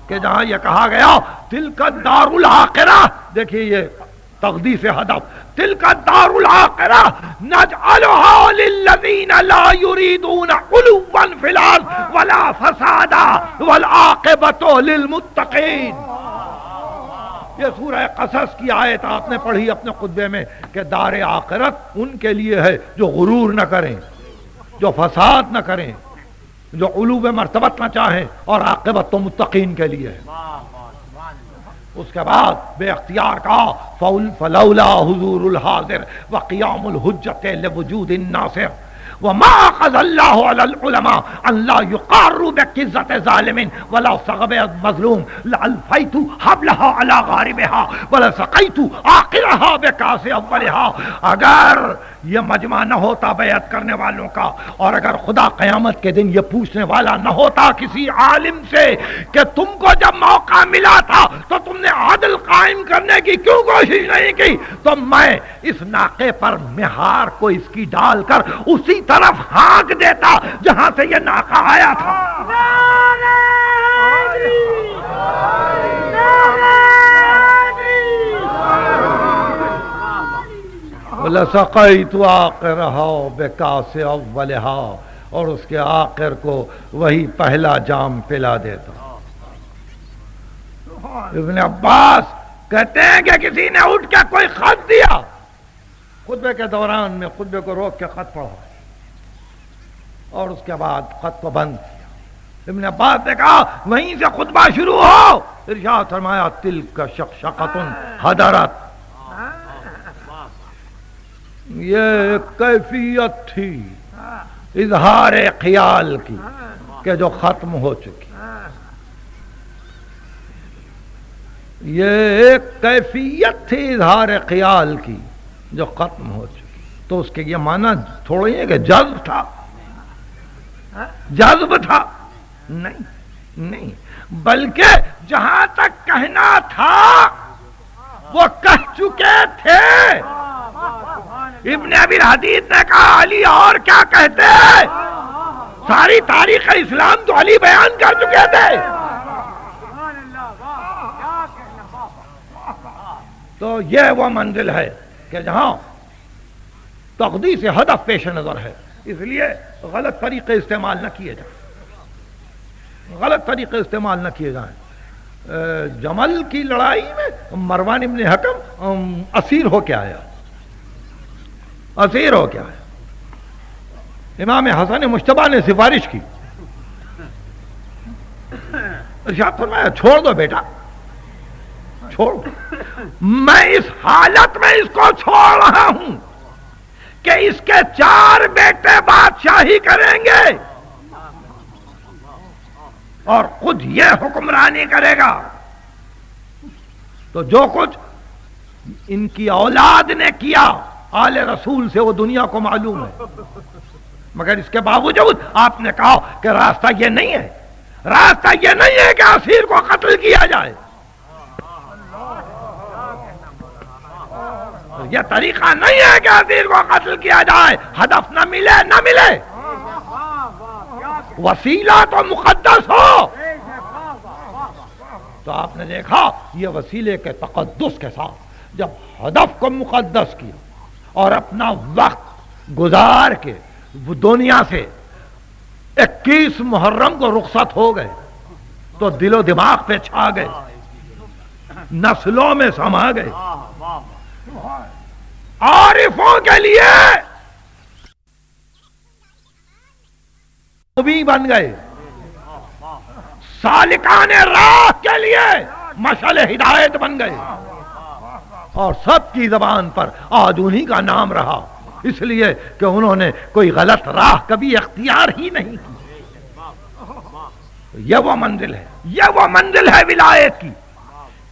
کہ جہاں یہ کہا گیا تلک الدار الآخرہ. دیکھیے یہ تقدیس ہدف، تلک الدار الآخرہ نجعلها للذین لا یریدون علوا فی الارض ولا فسادا والعاقبۃ للمتقین. یہ سورہ قصص کی آیت آپ نے پڑھی اپنے خطبے میں کہ دار آخرت ان کے لیے ہے جو غرور نہ کریں، جو فساد نہ کریں، جو علو مرتبت نہ چاہیں، اور عاقبت تو متقین کے لیے ہے. اس کے بعد بے اختیار کا فلولا حضور الحاضر وقیام الحجت لوجود الناصر وما اخذ اللہ علی العلماء ان لا یقاروا بقزۃ ظالم ولا صغب مظلوم لالفیت حبلها علی غاربها ولا سقیت آخرها بکاس اولها. اگر یہ مجمع نہ ہوتا بیعت کرنے والوں کا، اور اگر خدا قیامت کے دن یہ پوچھنے والا نہ ہوتا کسی عالم سے کہ تم کو جب موقع ملا تھا تو تم نے عدل قائم کرنے کی کیوں کوشش نہیں کی، تو میں اس ناقے پر مہار کو اس کی ڈال کر اسی طرف ہانک دیتا جہاں سے یہ ناقہ آیا تھا. لَسَقَيْتُ آخِرَهَا بِكَاسِ أَوَّلِهَا، اور اس کے آخر کو وہی پہلا جام پلا دیتا. ابن عباس کہتے ہیں کہ کسی نے اٹھ کے کوئی خط دیا، خطبے کے دوران میں خطبے کو روک کے خط پڑھا اور اس کے بعد خط کو بند کیا. ابن عباس نے کہا وہیں سے خطبہ شروع ہو. ارشاد فرمایا تلک شقشقۃ حضرت، یہ کیفیت تھی اظہار خیال کی کہ جو ختم ہو چکی. یہ ایک کیفیت تھی اظہار خیال کی جو ختم ہو چکی. تو اس کے یہ معنی تھوڑی ہے کہ جذب تھا، جذب تھا، نہیں، بلکہ جہاں تک کہنا تھا وہ کہہ چکے تھے. ابن ابی الحدیث نے کہا علی اور کیا کہتے ہیں، ساری تاریخ اسلام تو علی بیان کر چکے تھے. تو یہ وہ منزل ہے کہ جہاں تقدیس ہدف پیش نظر ہے، اس لیے غلط طریقے استعمال نہ کیے جائیں، غلط طریقے استعمال نہ کیے جائیں. جمل کی لڑائی میں مروان ابن حکم اسیر ہو کے آیا، اسیر ہو گیا ہے۔ امام حسن مجتبیٰ نے سفارش کی، ارشاد فرمایا چھوڑ دو بیٹا، چھوڑ دو، میں اس حالت میں اس کو چھوڑ رہا ہوں کہ اس کے 4 بیٹے بادشاہی کریں گے اور خود یہ حکمرانی کرے گا۔ تو جو کچھ ان کی اولاد نے کیا آل رسول سے وہ دنیا کو معلوم ہے، مگر اس کے باوجود آپ نے کہا کہ راستہ یہ نہیں ہے، راستہ یہ نہیں ہے کہ اسیر کو قتل کیا جائے، یہ طریقہ نہیں ہے کہ اسیر کو قتل کیا جائے، ہدف نہ ملے نہ ملے، وسیلہ تو مقدس ہو۔ تو آپ نے دیکھا یہ وسیلے کے تقدس کے ساتھ جب ہدف کو مقدس کیا اور اپنا وقت گزار کے وہ دنیا سے 21 محرم کو رخصت ہو گئے تو دل و دماغ پہ چھا گئے، نسلوں میں سما گئے، عارفوں کے لیے نبی بن گئے، سالکان راہ کے لیے مشعل ہدایت بن گئے، اور سب کی زبان پر آج انہی کا نام رہا، اس لیے کہ انہوں نے کوئی غلط راہ کبھی اختیار ہی نہیں کی۔ یہ وہ منزل ہے، یہ وہ منزل ہے ولایت کی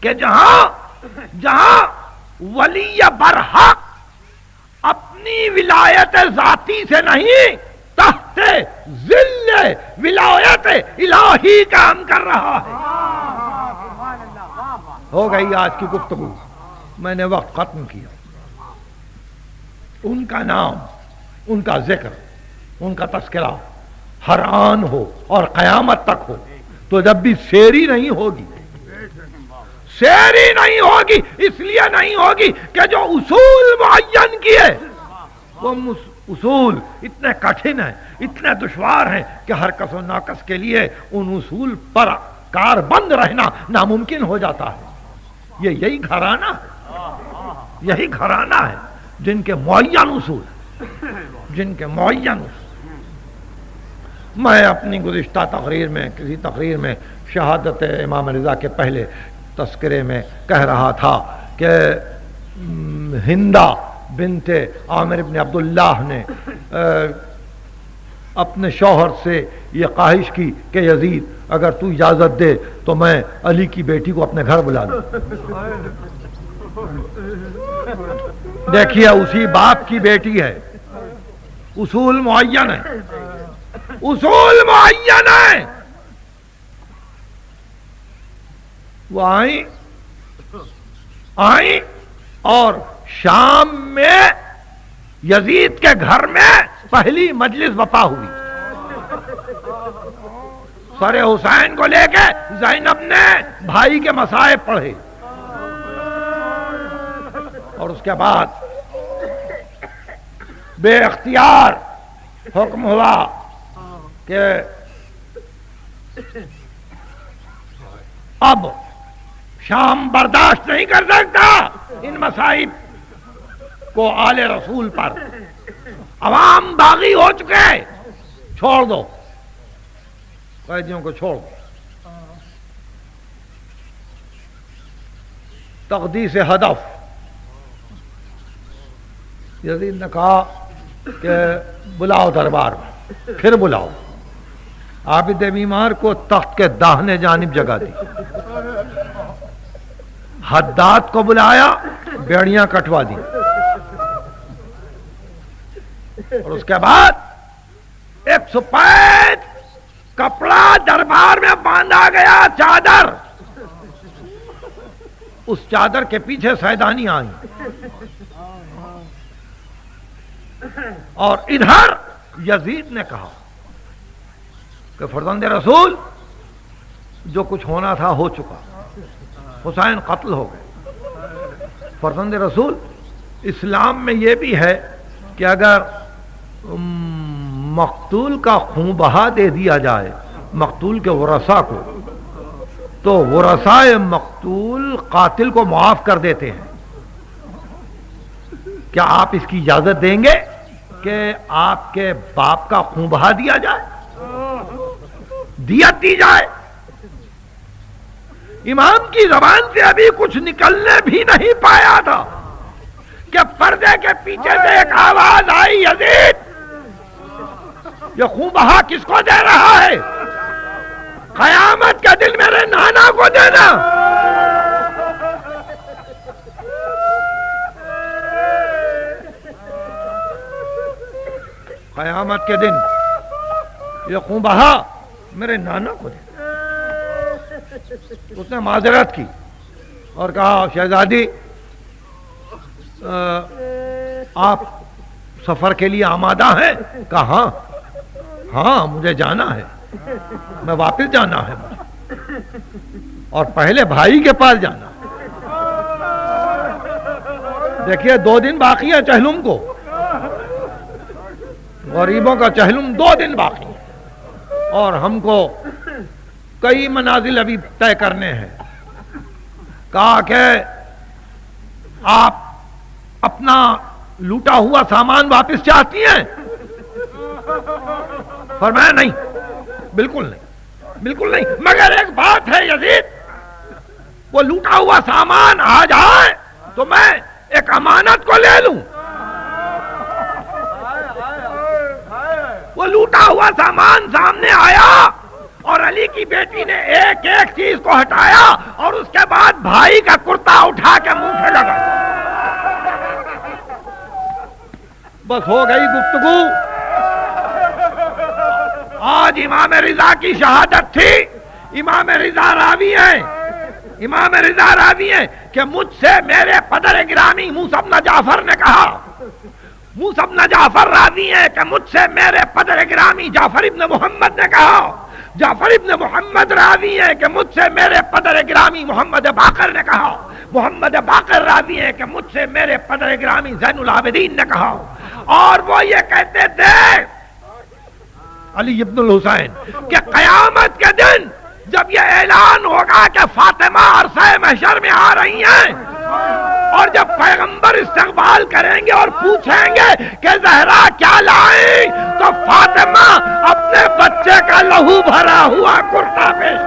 کہ جہاں ولی برحق اپنی ولایت ذاتی سے نہیں تحت ذل ولایت الہی کام کر رہا ہے۔ ہو گئی آج کی گفتگو، میں نے وقت ختم کیا۔ ان کا نام، ان کا ذکر، ان کا تذکرہ ہر آن ہو اور قیامت تک ہو، تو جب بھی سیری نہیں ہوگی، سیری نہیں ہوگی، اس لیے نہیں ہوگی کہ جو اصول معین کیے وہ اصول اتنے کٹھن ہیں، اتنے دشوار ہیں کہ ہر کس و ناکس کے لیے ان اصول پر کار بند رہنا ناممکن ہو جاتا ہے۔ یہی گھرانہ ہے، یہی گھرانہ ہے جن کے معین اصول، جن کے معین اصول۔ میں اپنی گزشتہ تقریر میں، کسی تقریر میں شہادت امام رضا کے پہلے تذکرے میں کہہ رہا تھا کہ ہندہ بنت عامر بن عبداللہ نے اپنے شوہر سے یہ خواہش کی کہ یزید اگر تو اجازت دے تو میں علی کی بیٹی کو اپنے گھر بلا دوں۔ دیکھیے اسی باپ کی بیٹی ہے، اصول معین ہے، اصول معین ہے۔ وہ آئیں اور شام میں یزید کے گھر میں پہلی مجلس وفا ہوئی، سر حسین کو لے کے زینب نے بھائی کے مصائب پڑھے، اور اس کے بعد بے اختیار حکم ہوا کہ اب شام برداشت نہیں کر سکتا ان مصائب کو آل رسول پر، عوام باغی ہو چکے، چھوڑ دو قیدیوں کو، چھوڑ دو۔ تقدیس ہدف، یزید نے کہا کہ بلاؤ دربار میں، پھر بلاؤ۔ عابد بیمار کو تخت کے داہنے جانب جگہ دی، حداد کو بلایا، بیڑیاں کٹوا دی، اور اس کے بعد 1 سفید کپڑا دربار میں باندھا گیا، چادر، اس چادر کے پیچھے سیدانی آئی، اور ادھر یزید نے کہا کہ فرزند رسول جو کچھ ہونا تھا ہو چکا، حسین قتل ہو گئے۔ فرزند رسول اسلام میں یہ بھی ہے کہ اگر مقتول کا خون بہا دے دیا جائے مقتول کے ورثاء کو، تو ورثاء مقتول قاتل کو معاف کر دیتے ہیں، کیا آپ اس کی اجازت دیں گے کہ آپ کے باپ کا خون بہا دیا جائے، دیت دی جائے؟ امام کی زبان سے ابھی کچھ نکلنے بھی نہیں پایا تھا کہ پردے کے پیچھے سے ایک آواز آئی، یزید یہ خون بہا کس کو دے رہا ہے؟ قیامت کا دن میرے نانا کو دینا۔ قیامت کے دن یہ خون بہا میرے نانا کو دینا۔ اس نے معذرت کی اور کہا شہزادی آپ سفر کے لیے آمادہ ہیں؟ کہا ہاں مجھے جانا ہے، میں واپس جانا ہے مجھے، اور پہلے بھائی کے پاس جانا۔ دیکھیے 2 دن باقی ہے چہلم کو، غریبوں کا چہلم 2 دن باقی ہے، اور ہم کو کئی منازل ابھی طے کرنے ہیں۔ کہا کہ آپ اپنا لوٹا ہوا سامان واپس چاہتی ہیں؟ فرمایا نہیں، بالکل نہیں، بالکل نہیں، مگر ایک بات ہے یزید، وہ لوٹا ہوا سامان آ جائے تو میں ایک امانت کو لے لوں۔ وہ لوٹا ہوا سامان سامنے آیا اور علی کی بیٹی نے ایک ایک چیز کو ہٹایا اور اس کے بعد بھائی کا کرتا اٹھا کے منہ پہ لگا۔ بس ہو گئی گفتگو۔ آج امام رضا کی شہادت تھی۔ امام رضا راوی ہیں، امام رضا راوی ہیں کہ مجھ سے میرے پدر گرامی موسیٰ بن جعفر نے کہا، موسیٰ بن جعفر راوی ہیں کہ مجھ سے میرے پدر گرامی جعفر ابن محمد نے کہا، جعفر ابن محمد راوی ہیں کہ مجھ سے میرے پدر گرامی محمد باقر نے کہا، محمد باقر راوی ہیں کہ مجھ سے میرے پدر گرامی زین العابدین نے کہا، اور وہ یہ کہتے تھے علی ابن الحسین کہ قیامت کے دن جب یہ اعلان ہوگا کہ فاطمہ عرصہ محشر میں آ رہی ہیں، اور جب پیغمبر استقبال کریں گے اور پوچھیں گے کہ زہرا کیا لائیں، تو فاطمہ اپنے بچے کا لہو بھرا ہوا کرتا پیش